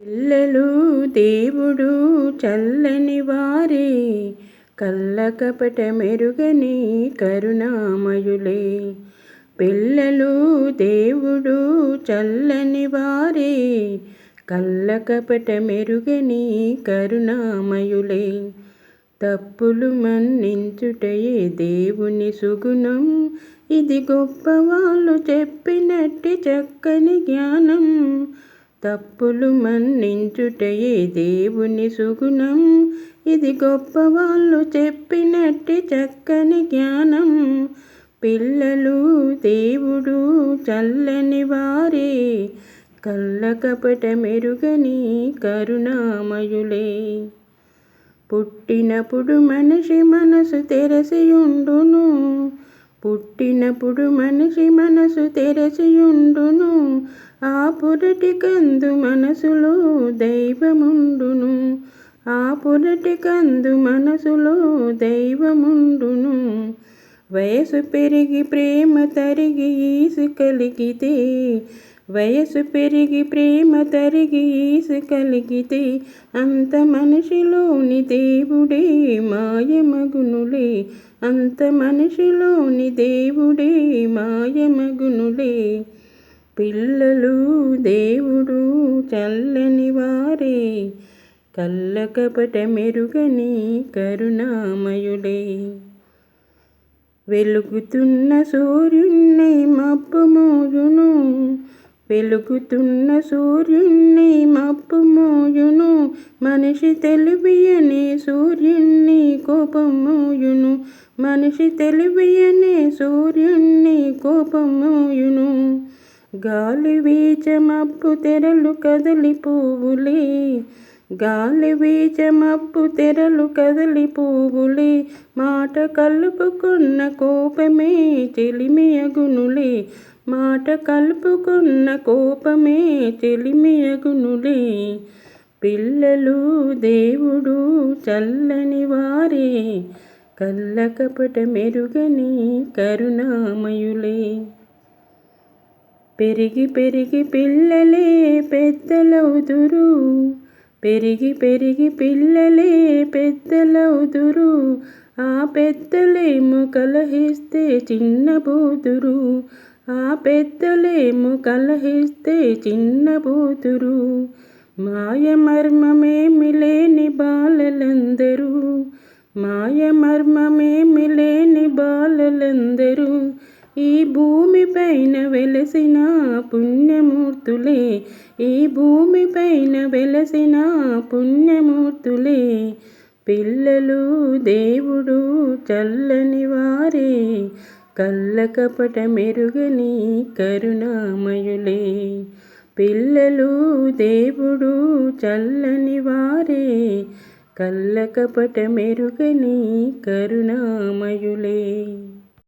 పిల్లలు దేవుడు చల్లని వారే, కల్లకపట మెరుగని కరుణామయులే. పిల్లలు దేవుడు చల్లని వారే, కల్లకపట మెరుగని కరుణామయులే. తప్పులు మన్నించుటయే దేవుని సుగుణం, ఇది గొప్పవాళ్ళు చెప్పినట్టి చక్కని జ్ఞానం. తప్పులు మన్నించుటయే దేవుని సుగుణం, ఇది గొప్పవాళ్ళు చెప్పినట్టి చక్కని జ్ఞానం. పిల్లలు దేవుడు చల్లని వారే, కల్లకపట మెరుగని కరుణామయులే. పుట్టినప్పుడు మనిషి మనసు తెరసియుండును, పుట్టినప్పుడు మనిషి మనసు తెరసియుండును. ఆ పురటి కందు మనసులో దైవముండును, ఆ పురటి కందు మనసులో దైవముండును. వయసు పెరిగి ప్రేమ తరిగి ఈసు కలిగితే, వయసు పెరిగి ప్రేమ తరిగి ఈసు కలిగితే, అంత మనిషిలోని దేవుడే మాయమగునులే, అంత మనిషిలోని దేవుడే మాయమగునులే. పిల్లలు దేవుడు చల్లని వారే, కల్లకపట మెరుగని కరుణామయులే. వెలుగుతున్న సూర్యుణ్ణి మబ్బు మోయును, వెలుగుతున్న సూర్యుణ్ణి మబ్బు మోయును. మనిషి తెలివియనే సూర్యుణ్ణి కోపం మోయును, మనిషి తెలివియనే సూర్యుణ్ణి కోపం మోయును. గాలి వీచ మబ్బు తెరలు కదలి పువ్వులే, గాలి వీచ మబ్బు తెరలు కదలి పువ్వులే. మాట కలుపుకున్న కోపమే చెలిమియగునులే, మాట కలుపుకున్న కోపమే చెలిమియగునులే. పిల్లలు దేవుడు చల్లని వారే, కల్లకపట మెరుగని కరుణామయులే. పెరిగి పెరిగి పిల్లలే పెద్దలవుదురు, పెరిగి పెరిగి పిల్లలే పెద్దలవుదురు. ఆ పెద్దలేమో కలహిస్తే చిన్నబోతురు, ఆ పెద్దలేమో కలహిస్తే చిన్నబోతురు. మాయ మర్మమేమి లేని బాలలందరూ, మాయ మర్మమేమి లేని బాలలందరూ. ఈ భూమిపైన వెలసిన పుణ్యమూర్తులే, ఈ భూమిపైన వెలసిన పుణ్యమూర్తులే. పిల్లలు దేవుడు చల్లని వారే, కల్లకపట మెరుగని కరుణామయులే. పిల్లలు దేవుడు చల్లని వారే, కల్లకపట మెరుగని కరుణామయులే.